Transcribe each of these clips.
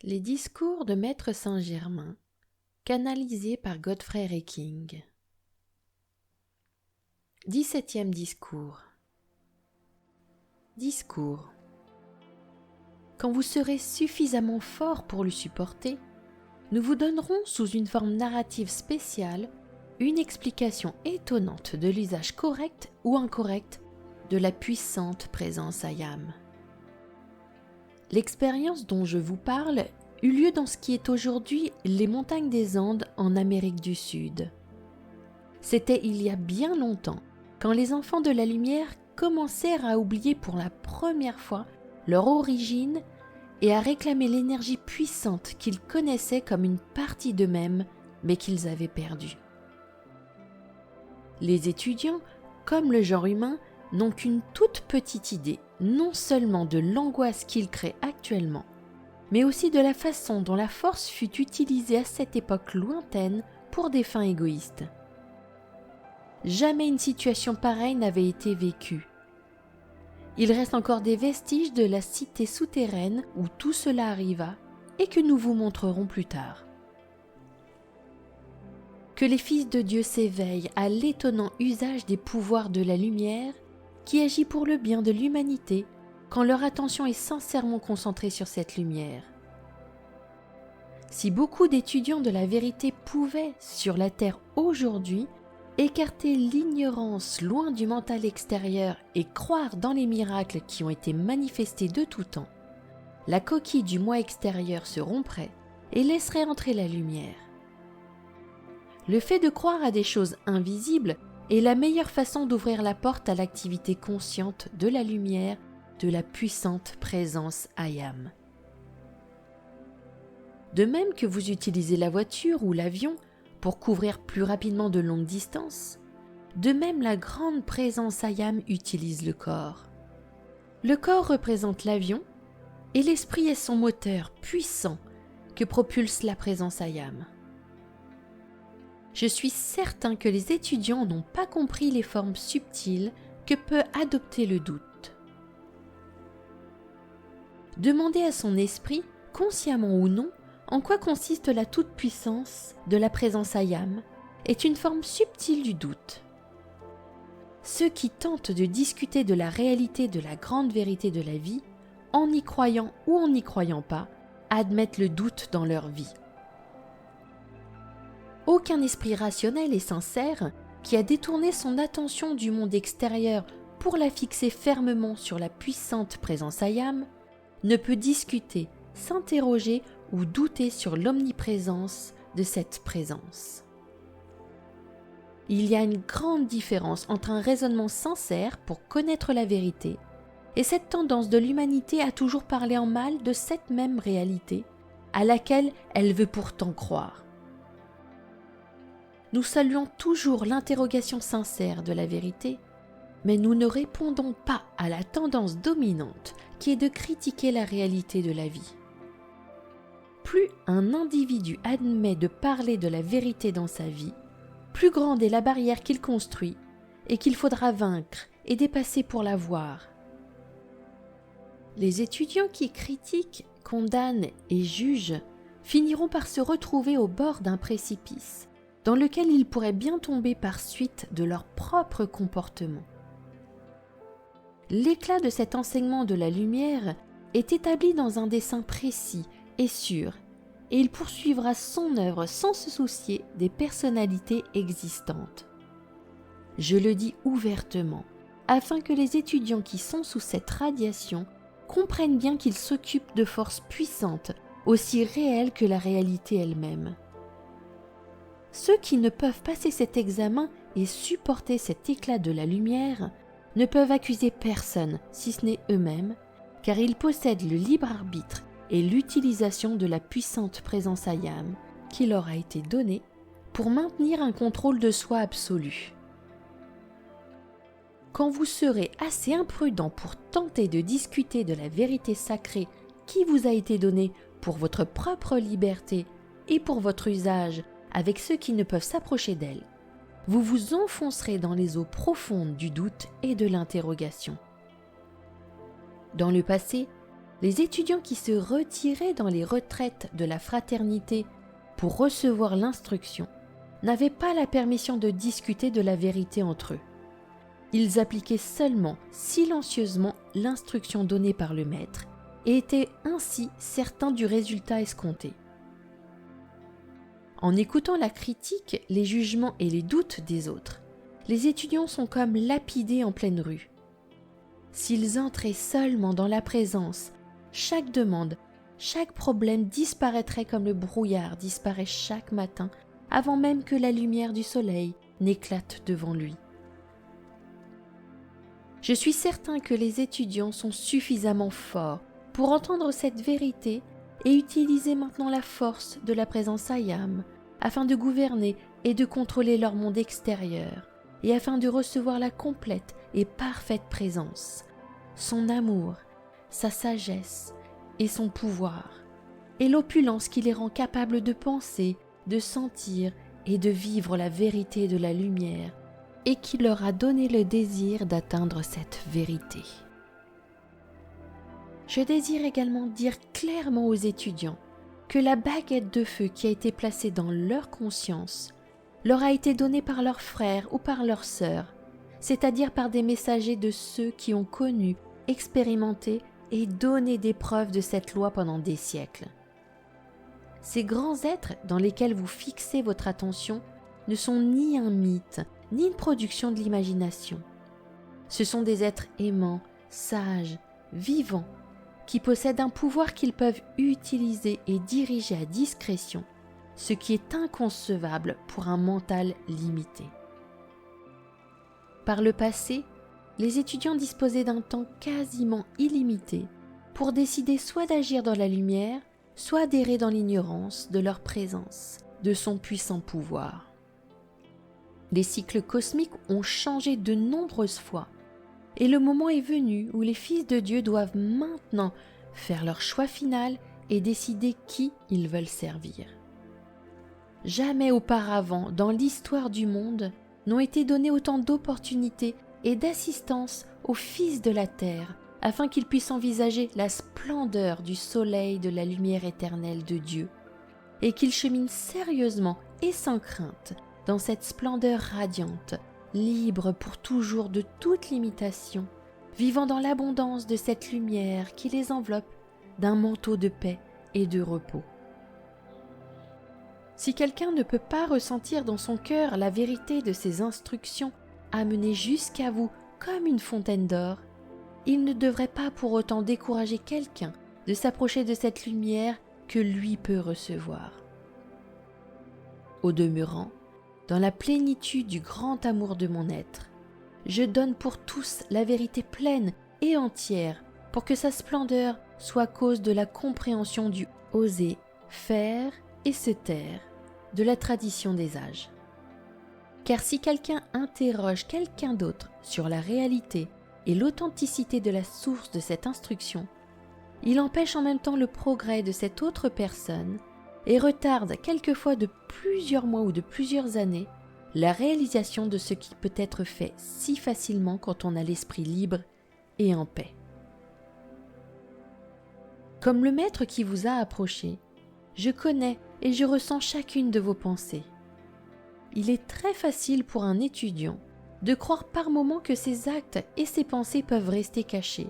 Les discours de Maître Saint-Germain, canalisés par Godfrey Reiking. 17e discours. Discours. Quand vous serez suffisamment fort pour le supporter, nous vous donnerons sous une forme narrative spéciale une explication étonnante de l'usage correct ou incorrect de la puissante présence Ayam. L'expérience dont je vous parle eut lieu dans ce qui est aujourd'hui les montagnes des Andes en Amérique du Sud. C'était il y a bien longtemps, quand les enfants de la lumière commencèrent à oublier pour la première fois leur origine et à réclamer l'énergie puissante qu'ils connaissaient comme une partie d'eux-mêmes, mais qu'ils avaient perdue. Les étudiants, comme le genre humain, n'ont qu'une toute petite idée, non seulement de l'angoisse qu'ils créent actuellement, mais aussi de la façon dont la force fut utilisée à cette époque lointaine pour des fins égoïstes. Jamais une situation pareille n'avait été vécue. Il reste encore des vestiges de la cité souterraine où tout cela arriva et que nous vous montrerons plus tard. Que les fils de Dieu s'éveillent à l'étonnant usage des pouvoirs de la lumière qui agit pour le bien de l'humanité quand leur attention est sincèrement concentrée sur cette lumière. Si beaucoup d'étudiants de la vérité pouvaient, sur la terre aujourd'hui, écarter l'ignorance loin du mental extérieur et croire dans les miracles qui ont été manifestés de tout temps, la coquille du moi extérieur se romprait et laisserait entrer la lumière. Le fait de croire à des choses invisibles est la meilleure façon d'ouvrir la porte à l'activité consciente de la lumière, de la puissante présence Ayam. De même que vous utilisez la voiture ou l'avion pour couvrir plus rapidement de longues distances, de même la grande présence Ayam utilise le corps. Le corps représente l'avion et l'esprit est son moteur puissant que propulse la présence Ayam. Je suis certain que les étudiants n'ont pas compris les formes subtiles que peut adopter le doute. Demandez à son esprit, consciemment ou non, en quoi consiste la toute-puissance de la présence Ayam est une forme subtile du doute. Ceux qui tentent de discuter de la réalité de la grande vérité de la vie, en y croyant ou en n'y croyant pas, admettent le doute dans leur vie. Aucun esprit rationnel et sincère qui a détourné son attention du monde extérieur pour la fixer fermement sur la puissante présence Ayam ne peut discuter, s'interroger ou douter sur l'omniprésence de cette présence. Il y a une grande différence entre un raisonnement sincère pour connaître la vérité et cette tendance de l'humanité à toujours parler en mal de cette même réalité à laquelle elle veut pourtant croire. Nous saluons toujours l'interrogation sincère de la vérité, mais nous ne répondons pas à la tendance dominante qui est de critiquer la réalité de la vie. Plus un individu admet de parler de la vérité dans sa vie, plus grande est la barrière qu'il construit et qu'il faudra vaincre et dépasser pour la voir. Les étudiants qui critiquent, condamnent et jugent finiront par se retrouver au bord d'un précipice dans lequel ils pourraient bien tomber par suite de leur propre comportement. L'éclat de cet enseignement de la lumière est établi dans un dessein précis et sûr, et il poursuivra son œuvre sans se soucier des personnalités existantes. Je le dis ouvertement, afin que les étudiants qui sont sous cette radiation comprennent bien qu'ils s'occupent de forces puissantes, aussi réelles que la réalité elle-même. Ceux qui ne peuvent passer cet examen et supporter cet éclat de la lumière ne peuvent accuser personne, si ce n'est eux-mêmes, car ils possèdent le libre arbitre et l'utilisation de la puissante présence Ayam qui leur a été donnée pour maintenir un contrôle de soi absolu. Quand vous serez assez imprudent pour tenter de discuter de la vérité sacrée qui vous a été donnée pour votre propre liberté et pour votre usage avec ceux qui ne peuvent s'approcher d'elle, vous vous enfoncerez dans les eaux profondes du doute et de l'interrogation. Dans le passé, les étudiants qui se retiraient dans les retraites de la fraternité pour recevoir l'instruction n'avaient pas la permission de discuter de la vérité entre eux. Ils appliquaient seulement silencieusement l'instruction donnée par le maître et étaient ainsi certains du résultat escompté. En écoutant la critique, les jugements et les doutes des autres, les étudiants sont comme lapidés en pleine rue. S'ils entraient seulement dans la présence, chaque demande, chaque problème disparaîtrait comme le brouillard disparaît chaque matin avant même que la lumière du soleil n'éclate devant lui. Je suis certain que les étudiants sont suffisamment forts pour entendre cette vérité et utiliser maintenant la force de la présence Ayam afin de gouverner et de contrôler leur monde extérieur et afin de recevoir la complète et parfaite présence, son amour, sa sagesse et son pouvoir, et l'opulence qui les rend capables de penser, de sentir et de vivre la vérité de la lumière et qui leur a donné le désir d'atteindre cette vérité. Je désire également dire clairement aux étudiants que la baguette de feu qui a été placée dans leur conscience leur a été donnée par leurs frères ou par leurs sœurs, c'est-à-dire par des messagers de ceux qui ont connu, expérimenté et donné des preuves de cette loi pendant des siècles. Ces grands êtres dans lesquels vous fixez votre attention ne sont ni un mythe, ni une production de l'imagination. Ce sont des êtres aimants, sages, vivants, qui possèdent un pouvoir qu'ils peuvent utiliser et diriger à discrétion, ce qui est inconcevable pour un mental limité. Par le passé, les étudiants disposaient d'un temps quasiment illimité pour décider soit d'agir dans la lumière, soit d'errer dans l'ignorance de leur présence, de son puissant pouvoir. Les cycles cosmiques ont changé de nombreuses fois, et le moment est venu où les fils de Dieu doivent maintenant faire leur choix final et décider qui ils veulent servir. Jamais auparavant dans l'histoire du monde n'ont été données autant d'opportunités et d'assistance aux fils de la terre afin qu'ils puissent envisager la splendeur du soleil de la lumière éternelle de Dieu et qu'ils cheminent sérieusement et sans crainte dans cette splendeur radiante, libre pour toujours de toute limitation, vivant dans l'abondance de cette lumière qui les enveloppe d'un manteau de paix et de repos. Si quelqu'un ne peut pas ressentir dans son cœur la vérité de ces instructions amenées jusqu'à vous comme une fontaine d'or, il ne devrait pas pour autant décourager quelqu'un de s'approcher de cette lumière que lui peut recevoir. Au demeurant, dans la plénitude du grand amour de mon être, je donne pour tous la vérité pleine et entière pour que sa splendeur soit cause de la compréhension du oser, faire et se taire de la tradition des âges. Car si quelqu'un interroge quelqu'un d'autre sur la réalité et l'authenticité de la source de cette instruction, il empêche en même temps le progrès de cette autre personne et retarde quelquefois de plusieurs mois ou de plusieurs années la réalisation de ce qui peut être fait si facilement quand on a l'esprit libre et en paix. Comme le maître qui vous a approché, je connais et je ressens chacune de vos pensées. Il est très facile pour un étudiant de croire par moments que ses actes et ses pensées peuvent rester cachés.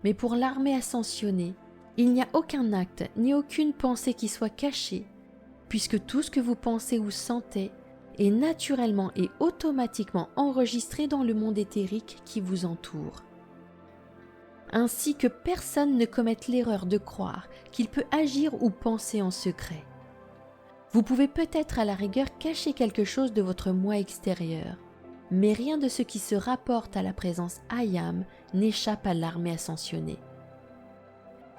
Mais pour l'armée ascensionnée, il n'y a aucun acte ni aucune pensée qui soit cachée, puisque tout ce que vous pensez ou sentez est naturellement et automatiquement enregistré dans le monde éthérique qui vous entoure. Ainsi que personne ne commette l'erreur de croire qu'il peut agir ou penser en secret. Vous pouvez peut-être à la rigueur cacher quelque chose de votre moi extérieur, mais rien de ce qui se rapporte à la présence Ayam n'échappe à l'armée ascensionnée.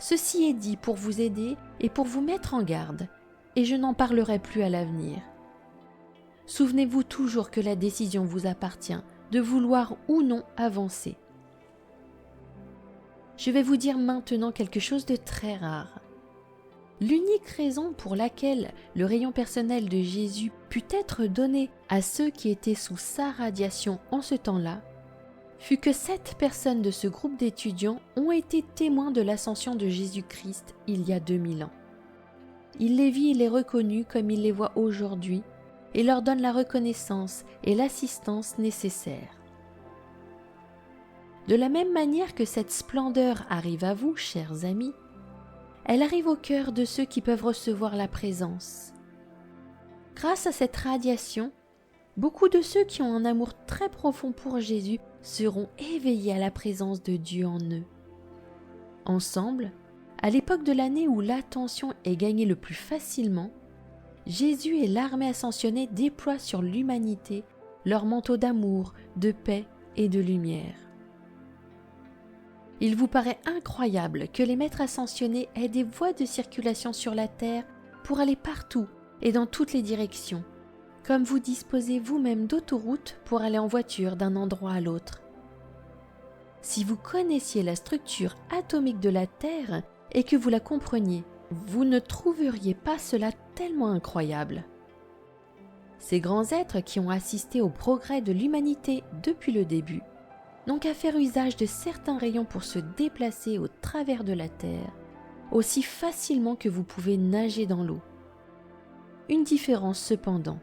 Ceci est dit pour vous aider et pour vous mettre en garde, et je n'en parlerai plus à l'avenir. Souvenez-vous toujours que la décision vous appartient de vouloir ou non avancer. Je vais vous dire maintenant quelque chose de très rare. L'unique raison pour laquelle le rayon personnel de Jésus put être donné à ceux qui étaient sous sa radiation en ce temps-là fut que 7 personnes de ce groupe d'étudiants ont été témoins de l'ascension de Jésus-Christ il y a 2000 ans. Il les vit et les reconnut comme il les voit aujourd'hui et leur donne la reconnaissance et l'assistance nécessaires. De la même manière que cette splendeur arrive à vous, chers amis, elle arrive au cœur de ceux qui peuvent recevoir la présence. Grâce à cette radiation, beaucoup de ceux qui ont un amour très profond pour Jésus seront éveillés à la présence de Dieu en eux. Ensemble, à l'époque de l'année où l'attention est gagnée le plus facilement, Jésus et l'armée ascensionnée déploient sur l'humanité leur manteau d'amour, de paix et de lumière. Il vous paraît incroyable que les maîtres ascensionnés aient des voies de circulation sur la terre pour aller partout et dans toutes les directions, comme vous disposez vous-même d'autoroutes pour aller en voiture d'un endroit à l'autre. Si vous connaissiez la structure atomique de la Terre et que vous la compreniez, vous ne trouveriez pas cela tellement incroyable. Ces grands êtres qui ont assisté au progrès de l'humanité depuis le début n'ont qu'à faire usage de certains rayons pour se déplacer au travers de la Terre, aussi facilement que vous pouvez nager dans l'eau. Une différence cependant,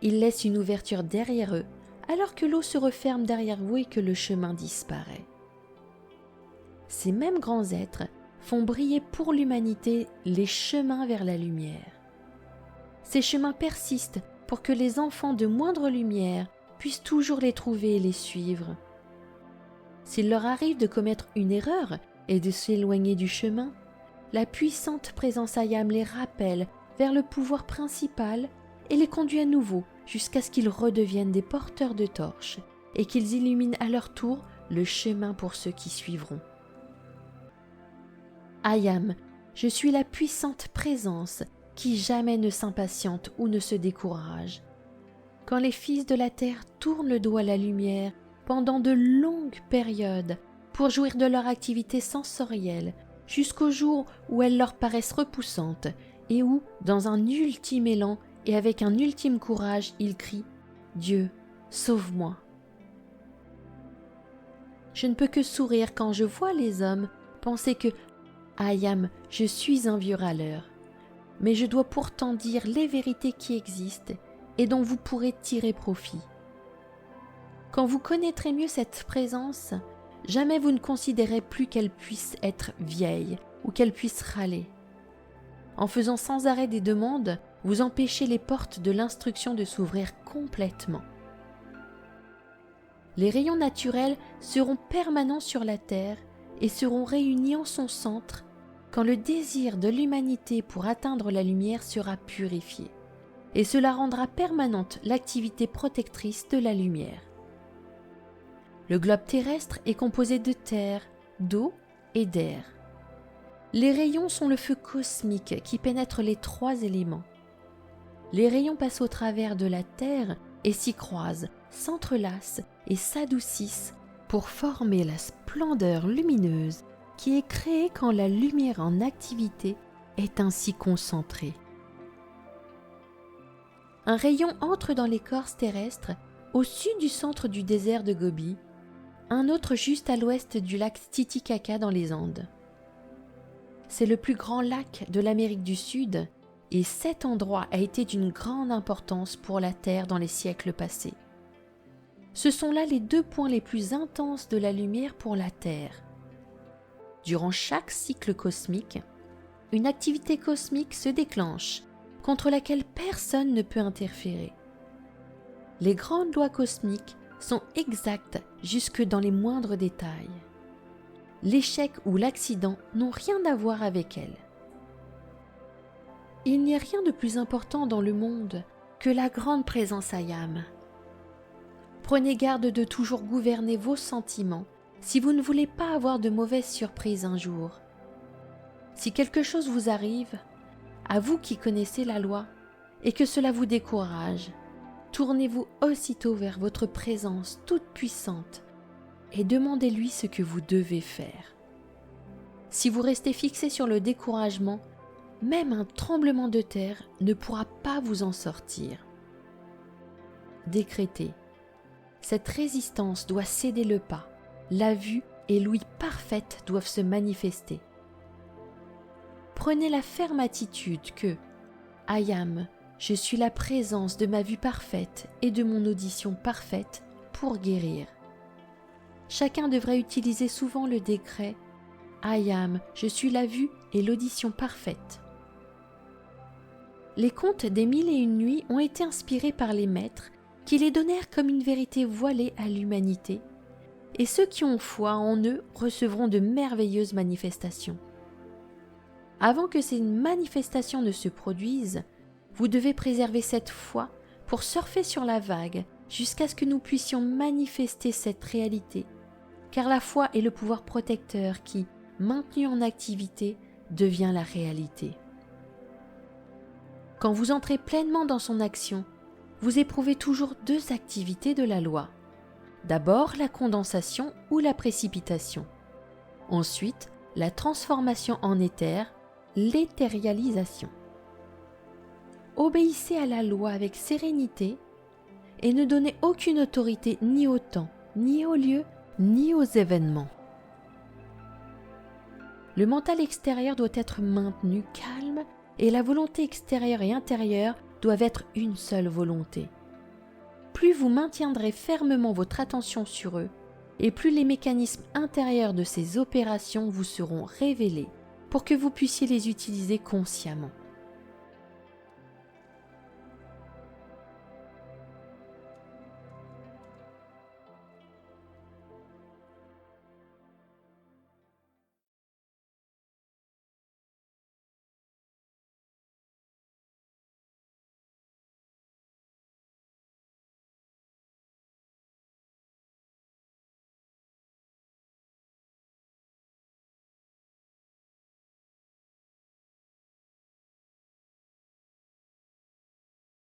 ils laissent une ouverture derrière eux, alors que l'eau se referme derrière vous et que le chemin disparaît. Ces mêmes grands êtres font briller pour l'humanité les chemins vers la lumière. Ces chemins persistent pour que les enfants de moindre lumière puissent toujours les trouver et les suivre. S'il leur arrive de commettre une erreur et de s'éloigner du chemin, la puissante présence Ayam les rappelle vers le pouvoir principal et les conduit à nouveau jusqu'à ce qu'ils redeviennent des porteurs de torches et qu'ils illuminent à leur tour le chemin pour ceux qui suivront. Ayam, je suis la puissante présence qui jamais ne s'impatiente ou ne se décourage. Quand les fils de la terre tournent le dos à la lumière pendant de longues périodes pour jouir de leur activité sensorielle jusqu'au jour où elles leur paraissent repoussantes et où, dans un ultime élan et avec un ultime courage, ils crient « Dieu, sauve-moi ». Je ne peux que sourire quand je vois les hommes penser que « Ayam, je suis un vieux râleur », mais je dois pourtant dire les vérités qui existent et dont vous pourrez tirer profit. Quand vous connaîtrez mieux cette présence, jamais vous ne considérez plus qu'elle puisse être vieille ou qu'elle puisse râler. En faisant sans arrêt des demandes, vous empêchez les portes de l'instruction de s'ouvrir complètement. Les rayons naturels seront permanents sur la terre et seront réunis en son centre quand le désir de l'humanité pour atteindre la lumière sera purifié, et cela rendra permanente l'activité protectrice de la lumière. Le globe terrestre est composé de terre, d'eau et d'air. Les rayons sont le feu cosmique qui pénètre les 3 éléments. Les rayons passent au travers de la terre et s'y croisent, s'entrelacent et s'adoucissent pour former la splendeur lumineuse qui est créée quand la lumière en activité est ainsi concentrée. Un rayon entre dans l'écorce terrestre au sud du centre du désert de Gobi, un autre juste à l'ouest du lac Titicaca dans les Andes. C'est le plus grand lac de l'Amérique du Sud et cet endroit a été d'une grande importance pour la Terre dans les siècles passés. Ce sont là les 2 points les plus intenses de la lumière pour la Terre. Durant chaque cycle cosmique, une activité cosmique se déclenche contre laquelle personne ne peut interférer. Les grandes lois cosmiques sont exactes jusque dans les moindres détails. L'échec ou l'accident n'ont rien à voir avec elles. Il n'y a rien de plus important dans le monde que la grande présence Ayam. Prenez garde de toujours gouverner vos sentiments si vous ne voulez pas avoir de mauvaises surprises un jour. Si quelque chose vous arrive, à vous qui connaissez la loi, et que cela vous décourage, tournez-vous aussitôt vers votre présence toute puissante et demandez-lui ce que vous devez faire. Si vous restez fixé sur le découragement, même un tremblement de terre ne pourra pas vous en sortir. Décrétez. Cette résistance doit céder le pas. La vue et l'ouïe parfaite doivent se manifester. Prenez la ferme attitude que « I am », je suis la présence de ma vue parfaite et de mon audition parfaite pour guérir. Chacun devrait utiliser souvent le décret « I am », je suis la vue et l'audition parfaite. Les contes des 1001 nuits ont été inspirés par les maîtres qui les donnèrent comme une vérité voilée à l'humanité, et ceux qui ont foi en eux recevront de merveilleuses manifestations. Avant que ces manifestations ne se produisent, vous devez préserver cette foi pour surfer sur la vague jusqu'à ce que nous puissions manifester cette réalité, car la foi est le pouvoir protecteur qui, maintenu en activité, devient la réalité. Quand vous entrez pleinement dans son action, vous éprouvez toujours deux activités de la loi. D'abord la condensation ou la précipitation. Ensuite, la transformation en éther, l'éthérialisation. Obéissez à la loi avec sérénité et ne donnez aucune autorité ni au temps, ni au lieu, ni aux événements. Le mental extérieur doit être maintenu calme et la volonté extérieure et intérieure doivent être une seule volonté. Plus vous maintiendrez fermement votre attention sur eux, et plus les mécanismes intérieurs de ces opérations vous seront révélés pour que vous puissiez les utiliser consciemment.